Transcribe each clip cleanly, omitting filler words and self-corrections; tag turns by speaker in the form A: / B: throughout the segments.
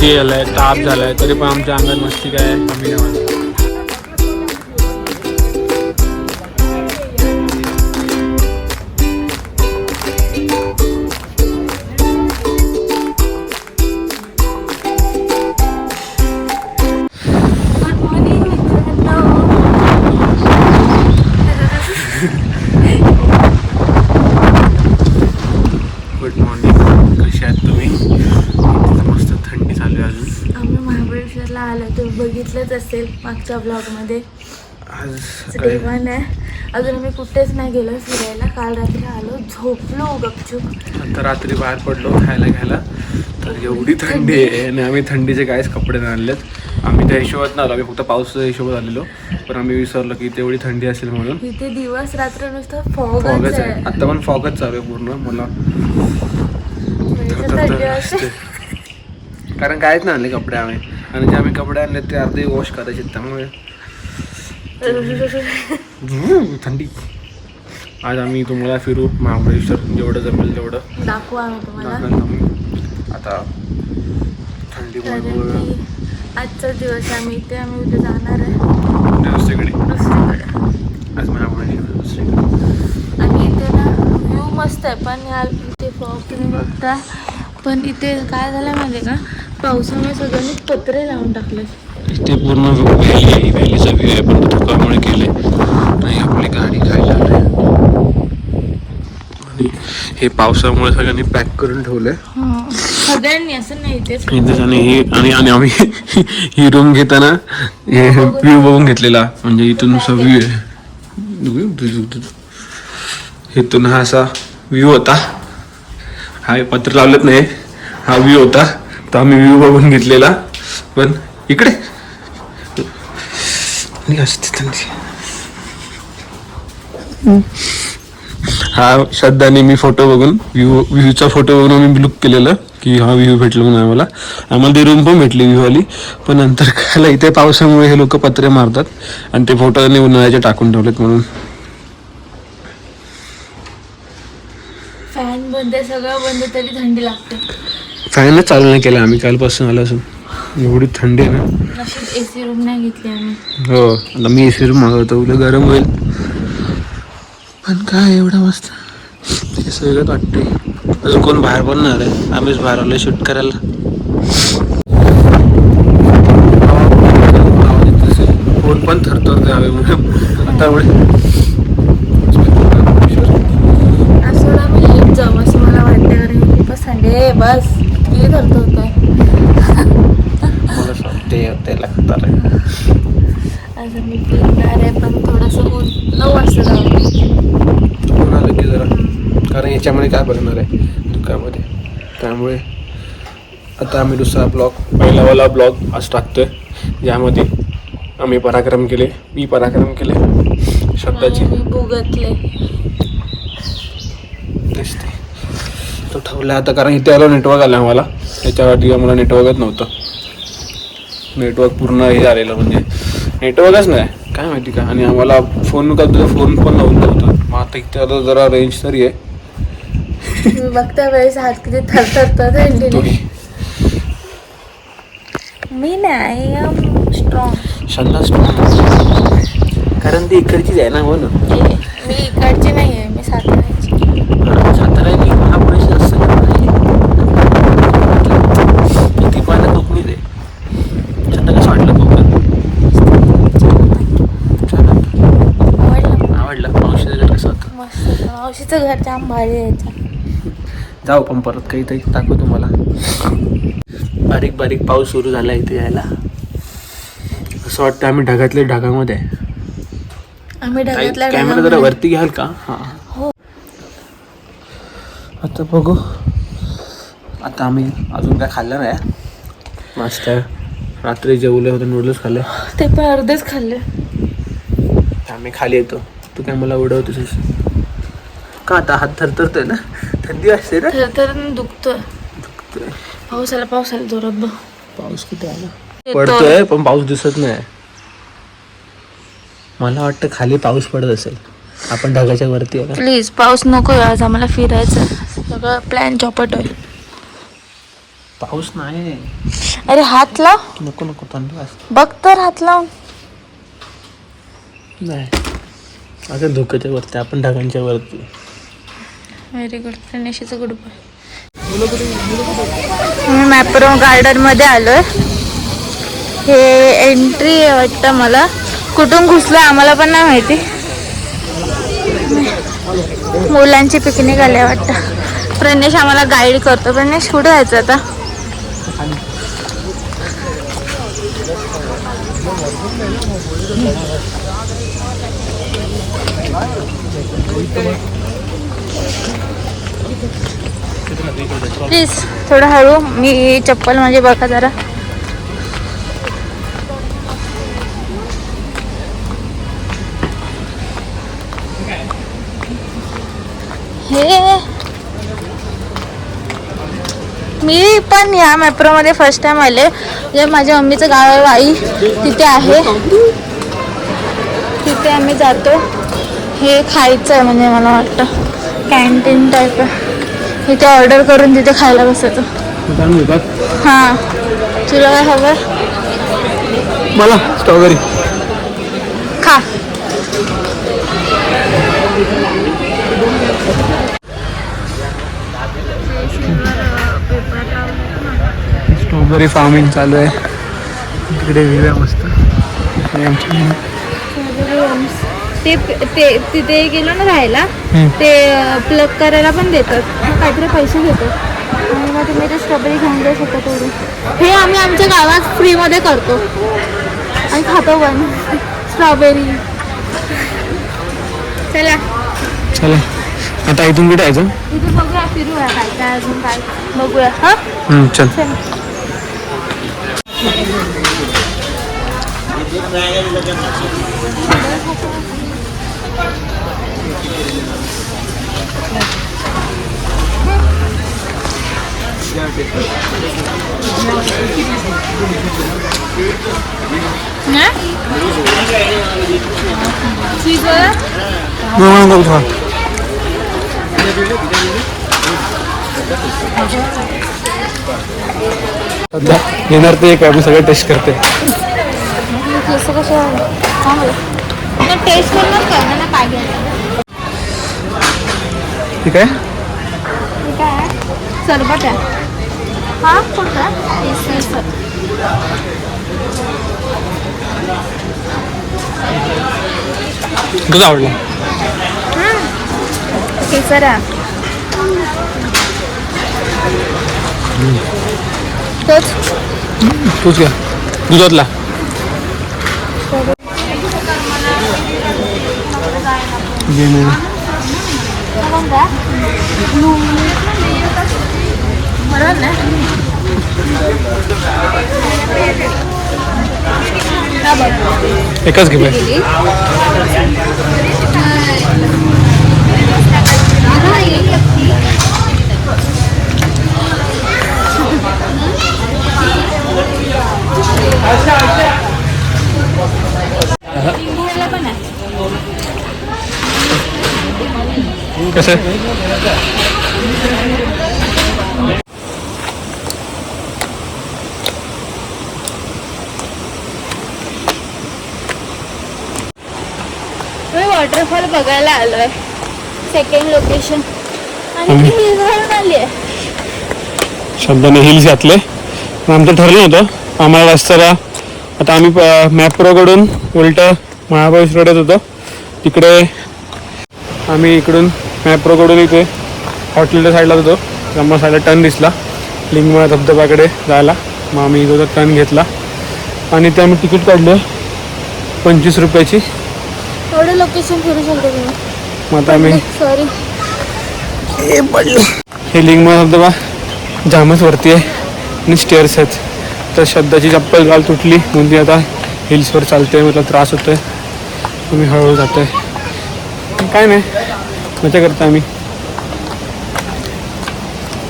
A: सर्दी झालाय, ताप झालाय, तरी पण आमच्या अंगात मस्ती काय कमी नाही. गुड मॉर्निंग, कशी आहात तुम्ही? मस्त थंडी चालू आहे अजून.
B: आम्ही महाबळेश्वरला आलो, तुम्ही बघितलंच असेल मागच्या ब्लॉगमध्ये.
A: आज
B: डे 1 आहे. अजून आम्ही कुठेच नाही गेलो फिरायला. काल रात्री आलो, झोपलो गपचूप.
A: आता रात्री बाहेर पडलो खायला घ्यायला, तर एवढी थंडी आहे आणि आम्ही थंडीचे काहीच कपडे नाही आणलेत. आम्ही त्या हिशोबात नाही आलो, आम्ही फक्त पावसाच्या हिशोबात आलेलो, पण आम्ही विसरलो की तेवढी थंडी असेल म्हणून.
B: इथे दिवस रात्र नुसतं
A: फॉगच
B: फॉगच
A: आहे.
B: आहे.
A: आता पण फॉगच चालू आहे पूर्ण. मला
B: थंडी असते.
A: कारण काहीच नाही आणले कपडे आम्ही, आणि जे आम्ही कपडे आणले ते अर्धे वॉश करायचे, त्यामुळे थंडी. आज आम्ही तुम्हाला फिरू महाबळेश्वर, जेवढं जमेल तेवढं
B: दाखवू आम्ही तुम्हाला.
A: आता थंडी
B: कारण की आजचा दिवस आम्ही उद्या जाणार आहे
A: दुसरीकडे. आज महाबळेश्वर दुसरीकडे.
B: आणि इथे ना व्ह्यू मस्त आहे, पण इथे फॉग तुम्ही बघता. पण इथे काय झालं माहिती आहे का, पावसामुळे सगळ्यांनी पत्रे लावून टाकले.
A: ते पूर्ण व्हॅलीचा व्ह्यू आहे, पण धुकामुळे केले नाही. आपली गाडी खायला आणि हे पावसामुळे सगळ्यांनी पॅक करून ठेवलंय
B: सगळ्यांनी, असं नाही तेच.
A: आणि आम्ही ही रूम घेताना हे व्ह्यू बघून घेतलेला, म्हणजे इथून असा व्ह्यू आहे. इथून हा असा व्ह्यू होता. हा पत्र लावलेत नाही, हा व्ह्यू होता, तर आम्ही व्ह्यू बघून घेतलेला. पण इकडे हा श्रद्धाने मी फोटो बघून व्ह्यूचा फोटो बघून आम्ही लुक केलेलं की हा व्ह्यू भेटला म्हणून आम्हाला ती रूम पण भेटली व्ह्यूवाली. पण नंतर काय इथे पावसामुळे हे लोक पत्रे मारतात आणि ते फोटो त्यांनी उन्हाळ्याचे टाकून ठेवलेत म्हणून.
B: फॅन बंद आहे, सगळं बंद, तरी थंडी लागते.
A: फॅनच चालू नाही केला आम्ही कालपासून आलो असून. एवढी थंडी आहे ना.
B: नशीब एसी रूम नाही घेतली आम्ही.
A: हो, आता मी एसी रूम मागवतो, उद्या गरम होईल. पण काय एवढं मस्त ते सगळं वाटतंय. अजून कोण बाहेर पण नाही आलंय, आम्हीच बाहेर आलोय शूट करायला. फोन पण थरथरतोय हवेमुळे.
B: असं आम्ही लेट जाऊ असं मला वाटतं, कारण खूपच थंडी आहे. बस किती धरतो होतं.
A: मला ते लागतात
B: आज मी फिरणार आहे, पण थोडंसं 9 वाजता जाऊ
A: आलं की जरा, कारण याच्यामध्ये काय बघणार आहे दुकानामध्ये. त्यामुळे आता आम्ही दुसरा पहिलावाला ब्लॉग आज टाकतोय, ज्यामध्ये आम्ही पराक्रम केले. मी पराक्रम केले, शब्दाची
B: भोगतले
A: दिसते तो ठेवला आता. कारण इथे आलो नेटवर्क आलं आम्हाला, त्याच्यावरती आम्हाला नेटवर्कच नव्हतं. नेटवर्क पूर्ण हे झालेलं, म्हणजे नेटवर्कच नाही काय माहिती का. आणि आम्हाला फोन पण नव्हतं. मग आता इथे आलं जरा रेंज तरी आहे.
B: बघता वेळेस हात किती थरथरतात. मी नाही, I am strong.
A: Shraddha strong, कारण ती इकडचीच आहे ना. हो ना,
B: मी इकडची नाही आहे, मी साताऱ्याची.
A: सातारा महाबळेश्वर असं ती पाहिलं कोकणीच आहे. श्रद्धा कसं वाटलं कोकण? आवडलं. मावशीचं घर कसं होतं?
B: मस्त. मावशीचं घर जाम भारी आहे.
A: जाऊ पण परत काहीतरी दाखवू तुम्हाला. बारीक बारीक पाऊस सुरू झाला इथे यायला. असं वाटतं आम्ही ढगामध्ये आहे.
B: आम्ही ढगातल्या
A: कॅमेरा जरा वरती घ्याल का? हा
B: हो.
A: आता बघू. आता आम्ही अजून काय खाल्लं नाही. मस्त रात्री जेवले होते, नूडल्स खाल्ले,
B: ते पण अर्धेच खाल्ले.
A: आम्ही खाली येतो, तू काय मला उडवतोस का? आता हात थरथरतोय ना, थंडी असते ना.
B: थरथर दुखतोय. पावसाला जोरात बघ.
A: पाऊस कुठे आला? पडतोय पण पाऊस दिसत नाही. मला वाटतं खाली पाऊस पडत असेल, आपण ढगाच्या वरती आहे.
B: प्लीज पाऊस नको, आज आम्हाला फिरायचं. सगळं प्लॅन चौपट होईल.
A: पाऊस नाही.
B: अरे हात लाव.
A: नको नको थंडी वाजते.
B: बघ तर हात लावून.
A: नाही अगं धोक्याच्या वरती आपण ढगांच्या वरती.
B: Very good. प्रणेशीचं गुड बॉय. मी मॅप्रो गार्डन मध्ये आलोय. हे एंट्री वाटतं मला. कुठून घुसलोय आम्हाला पण नाही माहिती. मुलांची पिकनिक आली वाटतं. प्रणेश आम्हाला गाईड करतो. प्रणेश कुठे जायचं आता? प्लीज थोडं हळू. मी चप्पल माझी बघा जरा. हे मी पण या मॅप्रोमध्ये फर्स्ट टाइम आले. जे माझ्या मम्मीचं गाव आहे वाई, तिथे आहे. तिथे आम्ही जातो. हे खायचं आहे म्हणजे मला वाटतं कॅन्टीन टाईप आहे. इथे ऑर्डर करून तिथे खायला बसायचं. हां तुला काय हवं?
A: मला स्ट्रॉबेरी
B: खा.
A: स्ट्रॉबेरी फार्मिंग चालू आहे तिकडे. व्ह्यू मस्त.
B: ते तिथे गेलो ना राहायला, ते प्लग करायला पण देतात. काहीतरी पैसे घेतात आणि मग तुम्ही ते स्ट्रॉबेरी घेऊन जाऊ शकता तेवढे. हे आम्ही आमच्या गावात फ्रीमध्ये करतो आणि खातो पण स्ट्रॉबेरी. चला
A: चला आता इथून कुठे यायचं?
B: इथे बघूया, फिरूया काय काय अजून काय बघूया. हां
A: चल. सध्या येणार ते एक आम्ही सगळे टेस्ट करते.
B: कसं कसं टेस्ट करूनच करणार ना काय घ्यायचं.
A: ठीक आहे.
B: काय आहे? सरबत आहे. हा कुठं?
A: तुझा आवडला?
B: केसर आहे.
A: तूच घ्या दुधातला. एकच घे. कसं
B: वॉटरफॉल बघायला आलोय. सेकंड लोकेशन आणि हिल्स वरून आली आहे.
A: शब्दाने हिल्स घातले. आमचं ठरलं होतं आम्हाला रस्त्याला. आता आम्ही मॅप्रोकडून उलट महाबळेश्वर रोड येत होतो. तिकडे आम्ही इकडून मॅप्रोकडून इथे हॉटेलच्या साईडला होतो. आम्हाला साईडला टर्न दिसला लिंगमा धबधब्याकडे जायला. मग आम्ही इथं टर्न घेतला आणि ते आम्ही तिकीट काढलं 25 रुपयाची.
B: एवढे लोकेशन फिरू शकतो तुम्ही.
A: मग आता आम्ही
B: सॉरी
A: हे लिंगमा धबधबा जामच वरती आहे आणि स्टेअर्स आहेत. तर श्रद्धाची चप्पल काल तुटली म्हणून ती आता हिल्सवर चालते. मला त्रास होतोय. आम्ही हळूहळू जातोय. काय नाही मजा करतो आम्ही.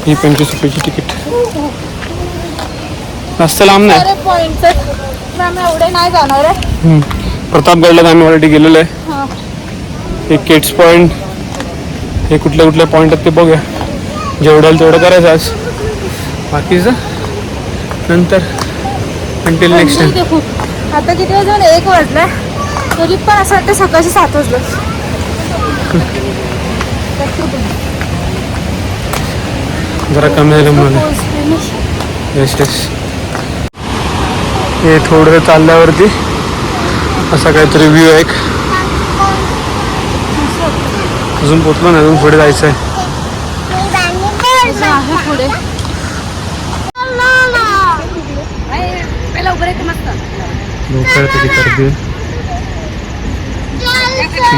A: ही 25 रुपयाची तिकीट. जास्त लांब नाही.
B: पॉइंट एवढे नाही जाणार आहे.
A: प्रतापगडला आम्ही ऑलरेडी गेलेलो आहे. हे किड्स पॉईंट हे कुठल्या कुठल्या पॉईंट आहेत ते बघूया. जेवढं तेवढं करायचं आज. बाकीचं नंतर अंटिल नेक्स्ट टाइम.
B: ते खूप आता किती वाजून 1 वाजलाय तरी पण असं वाटतं सकाळचे 7 वाजलं.
A: जरा कमी झालं म्हणून. Yes yes. हे थोडं चालल्यावरती असा काहीतरी व्ह्यू आहे. अजून पोचलो नाही, अजून पुढे जायचं आहे.
B: पुढे
A: लोक त्याची गर्दी.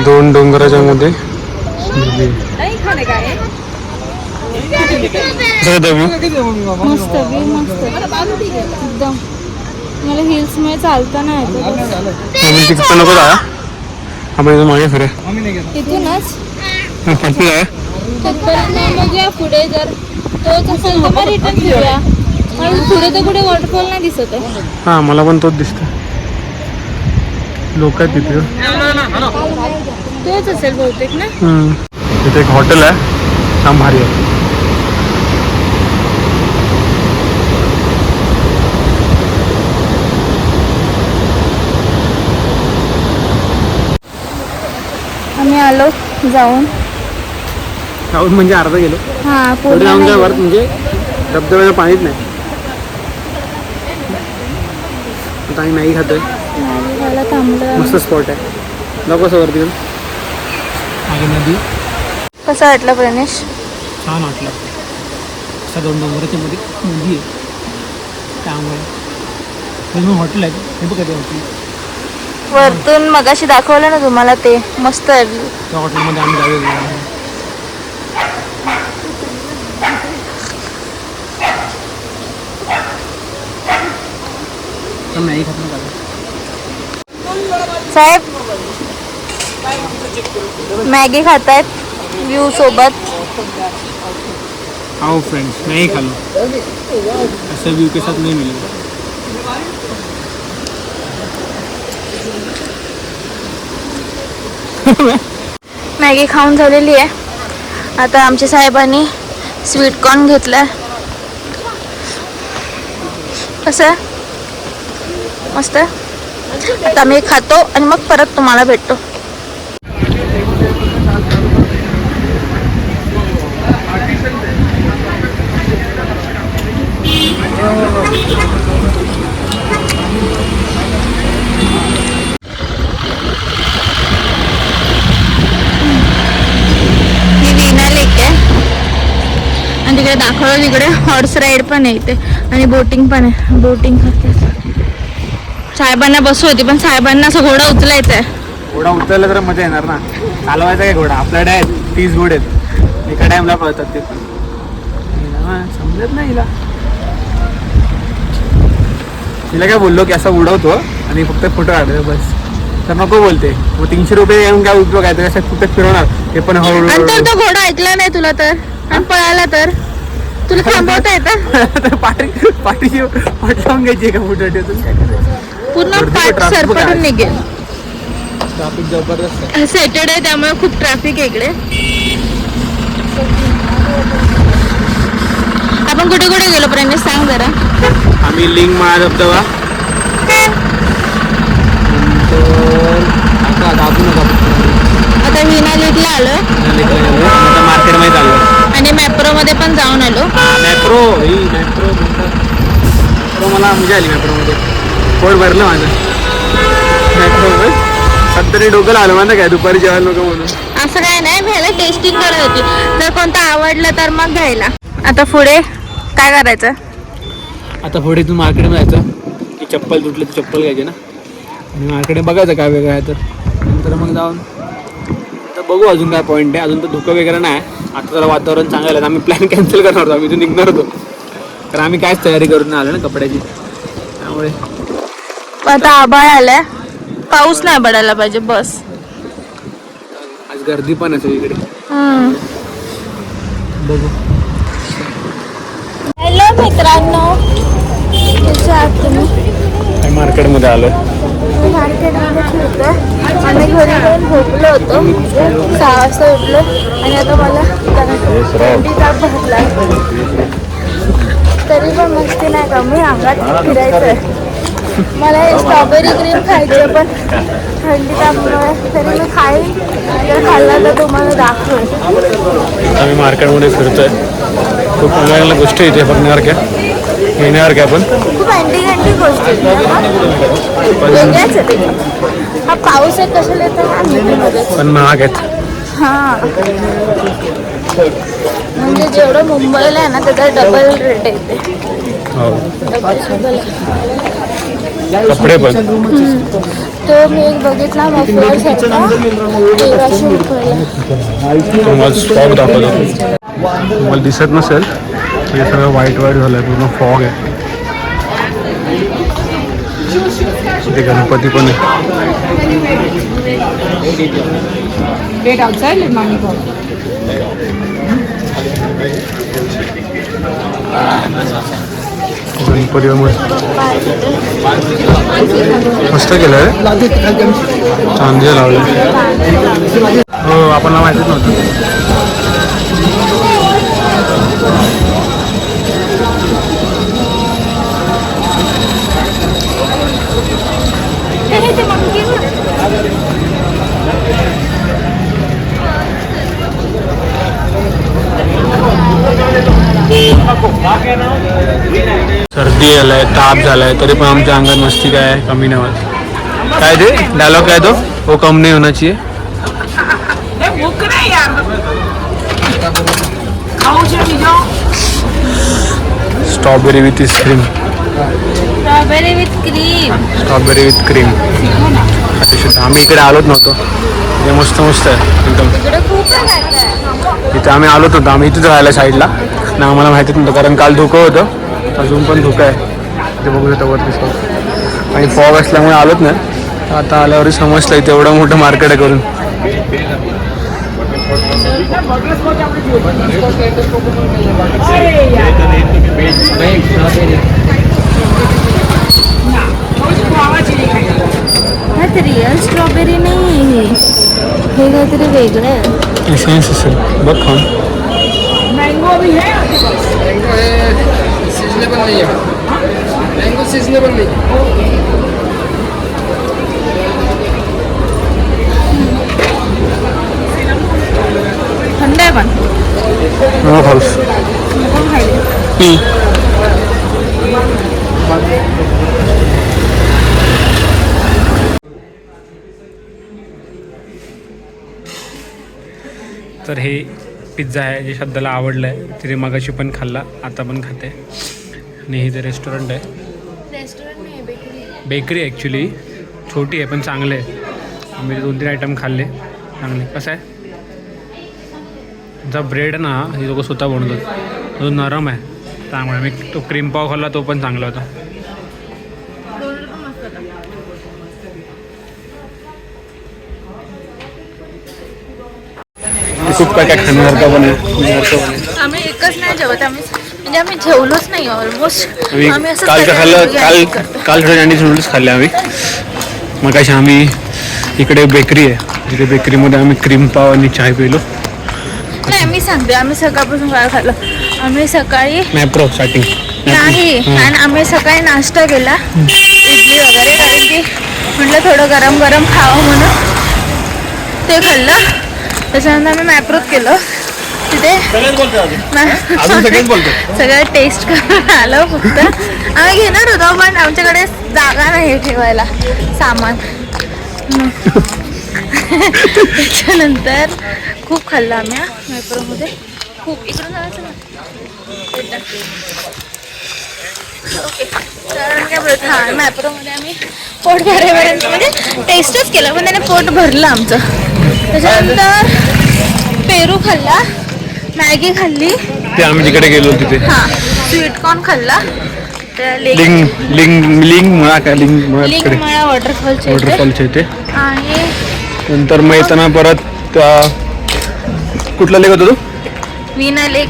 A: 2 डोंगराच्या मध्ये
B: मस्त मस्त एकदम. मला हिल्स मध्ये चालता नाही येत.
A: पण नको जा. आपण इथं मागे फिरे
B: इथूनच
A: आहे.
B: बघूया पुढे. जर तोच असेल तर मग रिटर्न फिरूया. पण पुढे तर कुठे वॉटरफॉल नाही दिसत आहे.
A: हा मला पण तोच दिसतो. लोक आहेत तिथे.
B: तोच असेल बहुतेक ना.
A: तिथे एक हॉटेल आहे, छान भारी आहे.
B: आम्ही आलो जाऊन
A: म्हणजे अर्धा गेलो.
B: हा
A: पुढे जाऊन काय वरत म्हणजे धबधब्याचं पाणीच नाही. आता आम्ही मॅगी खातोय.
B: थांबलं.
A: मस्त स्पॉट आहे. नको असं वरती मागे नदी.
B: कसं वाटलं प्रणेश?
A: छान वाटलं. अशा 2 डोंगराच्या मध्ये नदी आहे त्यामुळे हॉटेल आहे. हे बघ कधी हॉटेल
B: वरतून मगाशी दाखवलं ना तुम्हाला, ते मस्त आहे.
A: त्या हॉटेलमध्ये आम्ही जाऊया. मॅगी खात नाही
B: साहेब. मॅगी खातायत व्ह्यू सोबत.
A: आओ फ्रेंड्स, मॅगी खा लो. ऐसे व्यू के साथ नहीं मिलेगा.
B: मॅगी खाऊन झालेली आहे. आता आमच्या साहेबांनी स्वीटकॉर्न घेतलाय. कसं आहे? मस्त. आता मी खातो आणि मग परत तुम्हाला भेटतो. आणि तिकडे दाखवलं, तिकडे हॉर्स राईड पण आहे इथे आणि बोटिंग पण आहे. बोटिंग करते. साहेबांना बसू होती पण साहेबांना असं घोडा उचलायचा आहे.
A: घोडा उचलला तर मजा येणार ना. चालवायचा काय घोडा? आपल्याकडे आहेत 30 घोडे आहेत. एका टाइमला पळतात ते पण. समजत नाही हिला. तिला काय बोललो की असं उडवतो आणि फक्त फोटो काढतो बस. तर नको बोलते. मग 300 रुपये येऊन काय उपयोग आहे? त्याच्यात कुठे फिरवणार ते पण हळूहळू.
B: नंतर तो घोडा ऐकला नाही तुला तर आणि पळाला तर तुला थांबवता येतं?
A: पाठी लावून घ्यायची का फोटो ठेवून? काय करायचं?
B: पूर्ण पाठ सरपटून निघेल.
A: ट्रॅफिक जबरदस्त आहे.
B: सॅटर्डे त्यामुळे खूप ट्रॅफिक आहे इकडे. आपण कुठे कुठे गेलो प्रेमी सांग जरा.
A: आम्ही लिंग माळा धबधबा,
B: आता विना लिटला आलो.
A: मार्केटमध्ये चाललो
B: आणि मॅप्रो मध्ये पण जाऊन आलो.
A: मॅप्रो मला मजा आली. मॅप्रोमध्ये पोट भरलं माझं. मॅप्रो सध्या डोकं आलं माझं काय दुपारी जेवायला नको म्हणून.
B: असं काय नाही, घ्यायला टेस्टिंग करत होती. जर कोणतं आवडलं तर मग घ्यायला. आता पुढे काय करायचं?
A: आता पुढे तू मार्केटमध्ये जायचं की चप्पल तुटली तर चप्पल घ्यायची ना. आणि मार्केटमध्ये बघायचं काय वेगळं आहे तर नंतर मग जाऊन तर बघू अजून काय पॉईंट आहे. अजून तर धुकं वगैरे नाही. आता जरा वातावरण चांगलं आहे. आम्ही प्लॅन कॅन्सल करणार होतो. आम्ही इथून निघणार होतो कारण आम्ही कायच तयारी करून आलो ना कपड्याची. त्यामुळे
B: आता आभाळ आलाय. पाऊस नाही पडायला पाहिजे बस.
A: आज गर्दी पण आहे इकडे. बघू.
B: हॅलो मित्रांनो, कसे आहात तुम्ही?
A: मार्केटमध्ये आलोय.
B: मार्केटमध्ये फिरतोय. आम्ही घरी जाऊन झोपलो होतो. 6 वाजता उठलो आणि आता मला थंडी ताप भरला. तरी पण मस्ती नाही कमी, अंगात फिरायचंय. मला हे स्ट्रॉबेरी क्रीम खायचं पण थंडी त्यामुळे तरी मी खाईन. जर खाल्लं तर तुम्हाला दाखवेल.
A: आम्ही मार्केटमध्ये फिरतोय. खूप चांगल्या गोष्टी इथे बघण्यासारख्या, घेण्यासारख्या पण.
B: खूप अँटी गोष्टी वेगळ्याच आहे ते. हा पाऊस आहे कशाला येतो
A: पण महाग आहेत.
B: हां, म्हणजे जेवढं मुंबईला आहे ना त्याचा डबल रेट येते.
A: हो,
B: डबल.
A: कपडे पण.
B: तो मी एक बघितला मफलर सारखा 1300 रुपयाला.
A: तुम्हाला फॉग दाखवतो. तुम्हाला दिसत नसेल, हे सगळं व्हाईट झालं आहे, पूर्ण फॉग आहे. इथे गणपती पण आहे. गणपती मस्त केलं आहे, चांदी लावली. हो, आपल्याला माहितीच नव्हतं. सर्दी झालाय, ताप झालाय, तरी पण आमच्या अंगात मस्ती काय आहे, कमी नाही होत. काय ते डायलॉग काय तो, वो कम नहीं होना चाहिए. Strawberry with cream.
B: Strawberry with cream.
A: Strawberry with cream. आम्ही इकडे आलोच नव्हतो. हे मस्त मस्त आहे एकदम.
B: इकडे खूप आहे.
A: इथे आम्ही आलोच नव्हतो. आम्ही इथेच राहायला साईडला ना, आम्हाला माहितीच नव्हतं कारण काल धुकं होतं. अजून पण धुकं आहे ते बघू शकता वरती. आणि फॉग असल्यामुळे आलोच नाही. आता आल्यावर समजलं इथे एवढं मोठं मार्केट आहे करून.
B: हा रिअल स्ट्रॉबेरी नाही आहे, हे काहीतरी वेगळं आहे.
A: एसेन्स असेल बघ खाऊन.
C: मैंगो भी है, मैंगो है, सीजनेबल नहीं है, मैंगो सीजनेबल नहीं है.
B: थंड आहे पण
A: खाऊस.
B: कोण खायले.
A: तर हे पिझ्झा आहे जे श्रद्धाला आवडलं आहे. तिने मगाशी पण खाल्ला, आता पण खाते. आणि हे ते रेस्टॉरंट आहे,
B: रेस्टॉरंट नाही बेकरी.
A: बेकरी ॲक्च्युली छोटी आहे पण चांगले आहे. आम्ही 2-3 आयटम खाल्ले, चांगले. कसं आहे तुमचा ब्रेड ना, हे लोक स्वतः बनवतात, तो नरम आहे. त्यामुळे आम्ही तो क्रीम पाव खाल्ला, तो पण चांगला होता. खूप काय काय खाण्यासारखं पण आहे.
B: आम्ही एकच नाही जेवत, म्हणजे आम्ही जेवलोच नाही ऑलमोस्ट. आम्ही असं
A: काल काय खाल्लं, काल चायनीज नूडल्स खाल्ले आम्ही. मग अशा आम्ही इकडे बेकरी आहे, तिथे बेकरीमध्ये आम्ही क्रीम पाव आणि चाय पिलो.
B: नाही मी सांगते, आम्ही सकाळपासून काय खाल्लं. आम्ही सकाळी
A: मॅप्रो स्टार्टिंग
B: नाही, आणि आम्ही सकाळी नाश्ता केला इडली वगैरे, कारण की म्हटलं थोडं गरम गरम खावं म्हणून ते खाल्लं. त्याच्यानंतर आम्ही मॅप्रोत केलं. तिथे सगळं टेस्ट करून आलं. फक्त आम्ही घेणार होतो पण आमच्याकडे जागा नाही ठेवायला सामान. त्याच्यानंतर खूप खाल्लं आम्ही मॅप्रोमध्ये. खूप इकडून जायचं ना. ओके, तर काय बोलत, हां मॅप्रोमध्ये आम्ही पोट भरेपर्यंत म्हणजे टेस्टच केलं पण त्याने पोट भरलं आमचं. त्याच्यानंतर पेरू खाल्ला, मॅगी खाल्ली.
A: ते आम्ही तिकडे गेलो तिथे.
B: हां, स्वीटकॉर्न खाल्ला. लिंगमळा वॉटरफॉलच्या इथे. आणि
A: नंतर मग येताना परत कुठला लेक होता तो,
B: विना लेक,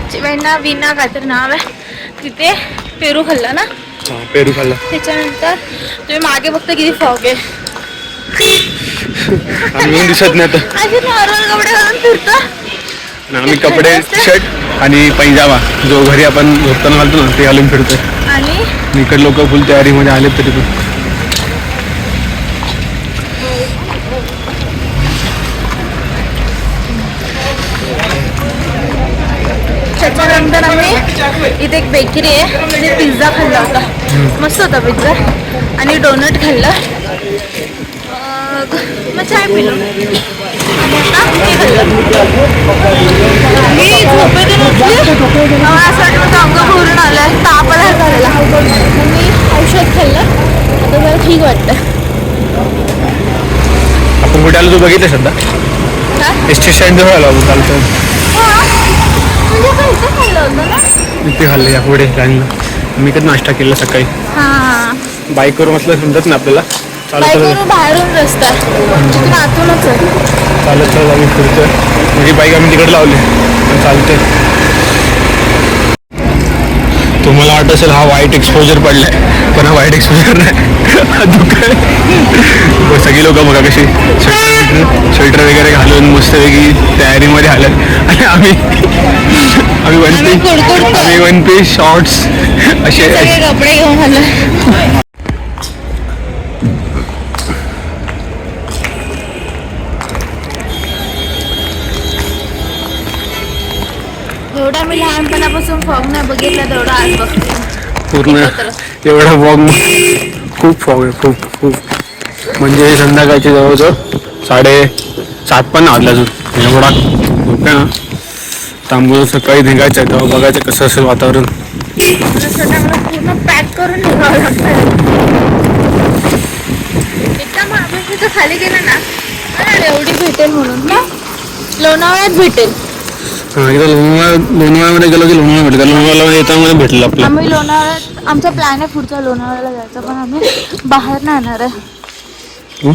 B: विना काहीतरी नाव आहे. तिथे पेरू खाल्ला ना.
A: पेरू खाल्ला.
B: त्याच्यानंतर तुम्ही मागे बघता किती फॉग आहे.
A: आम्ही दिसत नाही आता.
B: असे नॉर्मल कपडे घालून फिरतो.
A: आम्ही कपडे शर्ट आणि पैजामा जो घरी आपण झोपताना घालतो ना ते घालून फिरतोय.
B: आणि
A: इकडे लोक फुल तयारीमध्ये आलेत तरी पण.
B: त्याच्यानंतर आम्ही इथे एक बेकरी आहे तिथे पिझ्झा खाल्ला होता. मस्त होता पिझ्झा आणि डोनट खाल्लं. मग चाय पिलो आणि आता हे खाल्लं. मी झोपेतून उठली मला असं वाटतं अंग भरून आलं ताप आला झालेला. मी औषध खाल्लं आता मला ठीक वाटतं.
A: आपण कुठे आलो तू बघितलं सध्या
B: काय?
A: स्टेशन जवळ आलो आपण चालतं.
B: म्हणजे काय इथं खाल्लं होतं ना.
A: इथे खाल्लं या पुढे लाईनला. मी कधी नाश्ता केला सकाळी.
B: हां
A: बाईकवर म्हटलं समजत ना आपल्याला. चालत
B: बाईकवरून बाहेरून रस्ता तिथून आतूनच आहे.
A: चालत आम्ही फिरतोय. म्हणजे बाईक आम्ही तिकडे लावली चालतोय. तुम्हाला वाटत असेल हा वाईट एक्सपोजर पडलाय पण हा वाईट एक्सपोजर नाही हा दुःख आहे. सगळी लोक बघा कशी स्वेटर वगैरे घालून मस्तपैकी तयारीमध्ये आलं आणि आम्ही वन पीस शॉर्ट्स असे
B: सगळे कपडे घेऊन आलं. एवढा मी लहानपणापासून फॉग नाही बघितला तेवढा आज बघते
A: पूर्ण एवढा फॉग. खूप फॉग आहे खूप खूप. म्हणजे संध्याकाळची जवळजवळ 7:30 पण वाजला अजून एवढा खूप आहे ना. त्यामुळे सकाळी निघायचं आहे तेव्हा बघायचं कसं असेल वातावरण.
B: मला पूर्ण पॅक करून निघावं लागतं. एकदा महाबळेश्वरच्या खाली गेलं ना मला एवढी भेटेल म्हणून ना लोणावळ्यात भेटेल.
A: एकदा लोणावळ्यामध्ये गेलो की लोणावळा भेटलं. लोणावळ्यामध्ये येताना भेटलं आपलं.
B: आम्ही लोणावळ्यात आमचा प्लॅन आहे पुढचा लोणावळ्याला जायचा पण आम्ही बाहेर नाही येणार आहे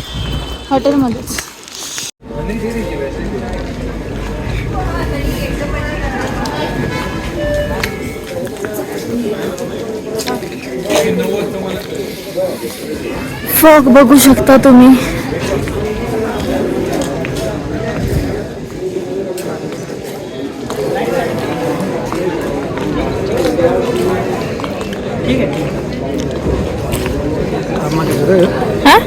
B: हॉटेलमध्येच. फॉग बघू शकता तुम्ही. हा